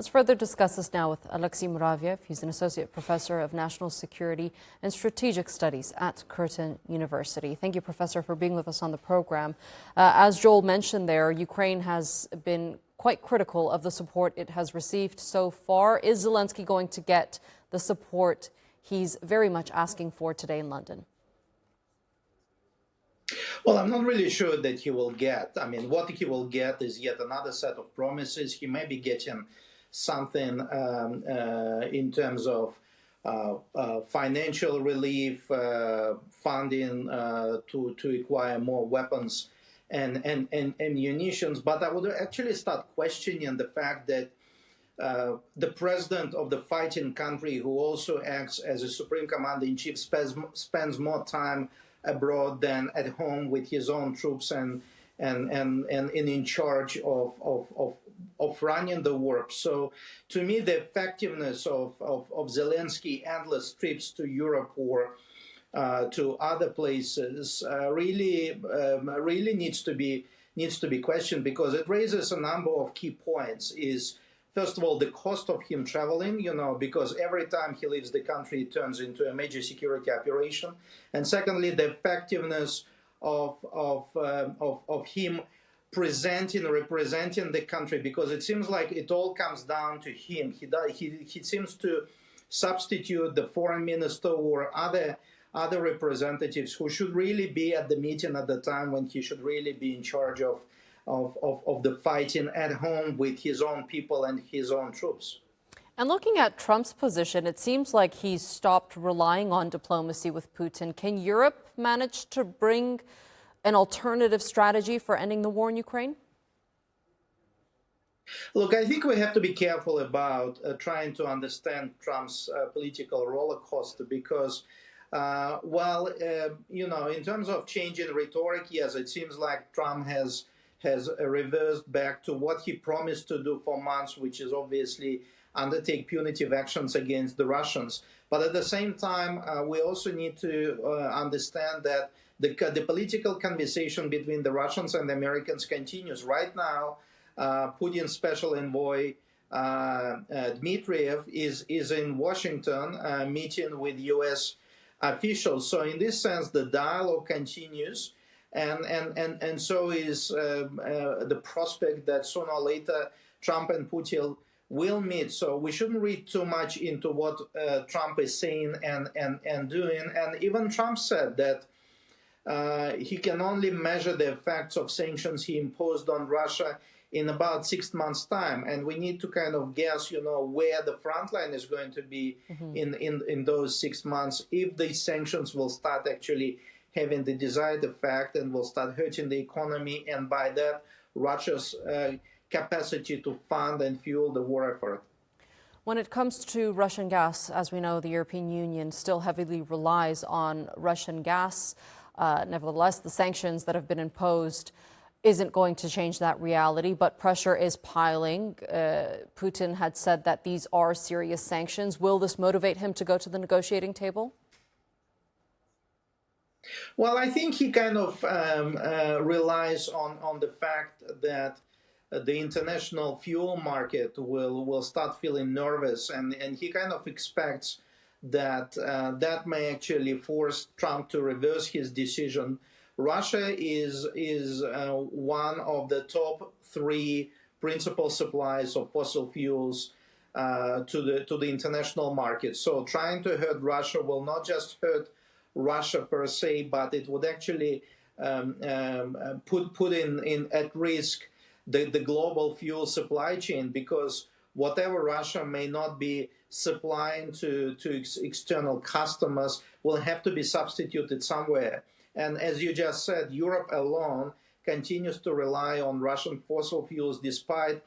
Let's further discuss this now with Alexey Muraviev. He's an associate professor of national security and strategic studies at Curtin University. Thank you, Professor, for being with us on the program. As Joel mentioned there, Ukraine has been quite critical of the support it has received so far. Is Zelenskyy going to get the support he's very much asking for today in London? Well, I'm not really sure that he will get. I mean, what he will get is yet another set of promises. He may be getting something in terms of financial relief, funding to acquire more weapons and munitions. But I would actually start questioning the fact that the president of the fighting country, who also acts as a supreme commander-in-chief, spends more time abroad than at home with his own troops and in charge of running the war. So to me, the effectiveness of Zelenskyy endless trips to Europe or to other places really needs to be questioned, because it raises a number of key points. First of all, the cost of him traveling, because every time he leaves the country, it turns into a major security operation. And secondly, the effectiveness of him representing the country, because it seems like it all comes down to him. He seems to substitute the foreign minister or other representatives who should really be at the meeting at the time when he should really be in charge of the fighting at home with his own people and his own troops. And looking at Trump's position, it seems like he's stopped relying on diplomacy with Putin. Can Europe manage to bring an alternative strategy for ending the war in Ukraine? Look, I think we have to be careful about trying to understand Trump's political roller coaster, because in terms of changing rhetoric, yes, it seems like Trump has reversed back to what he promised to do for months, which is obviously undertake punitive actions against the Russians. But at the same time, we also need to understand that the political conversation between the Russians and the Americans continues. Right now, Putin's special envoy, Dmitriev, is in Washington meeting with U.S. officials. So in this sense, the dialogue continues. And so is the prospect that sooner or later Trump and Putin will meet. So we shouldn't read too much into what Trump is saying and doing. And even Trump said that he can only measure the effects of sanctions he imposed on Russia in about 6 months' time. And we need to kind of guess, where the front line is going to be in those 6 months, if these sanctions will start actually having the desired effect and will start hurting the economy, and by that, Russia's capacity to fund and fuel the war effort. When it comes to Russian gas, as we know, the European Union still heavily relies on Russian gas. Nevertheless, the sanctions that have been imposed isn't going to change that reality, but pressure is piling. Putin had said that these are serious sanctions. Will this motivate him to go to the negotiating table? Well, I think he kind of relies on the fact that the international fuel market will start feeling nervous, and he kind of expects that that may actually force Trump to reverse his decision. Russia is one of the top 3 principal suppliers of fossil fuels to the international market. So trying to hurt Russia will not just hurt Russia per se, but it would actually put in at risk the global fuel supply chain, because whatever Russia may not be supplying to external customers will have to be substituted somewhere. And as you just said, Europe alone continues to rely on Russian fossil fuels despite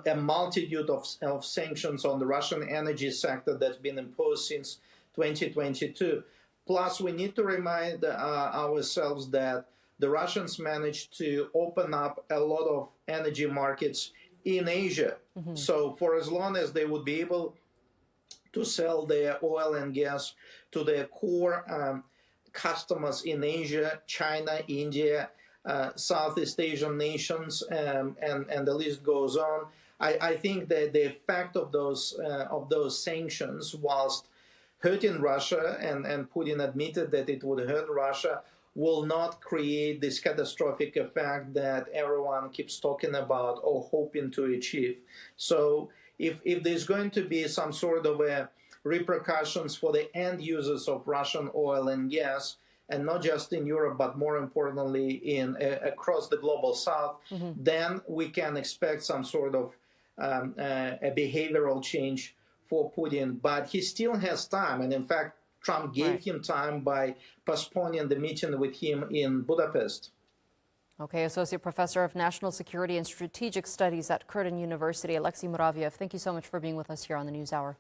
a multitude of sanctions on the Russian energy sector that's been imposed since 2022. Plus, we need to remind ourselves that the Russians managed to open up a lot of energy markets in Asia. So for as long as they would be able to sell their oil and gas to their core customers in Asia, China, India, Southeast Asian nations, and the list goes on, I think that the effect of those sanctions, whilst hurting Russia, and Putin admitted that it would hurt Russia, will not create this catastrophic effect that everyone keeps talking about or hoping to achieve. So if there's going to be some sort of a repercussions for the end users of Russian oil and gas, and not just in Europe, but more importantly across the global south, then we can expect some sort of a behavioral change for Putin. But he still has time, and in fact, Trump gave him time by postponing the meeting with him in Budapest. Okay, Associate Professor of National Security and Strategic Studies at Curtin University, Alexey Muraviev, thank you so much for being with us here on the NewsHour.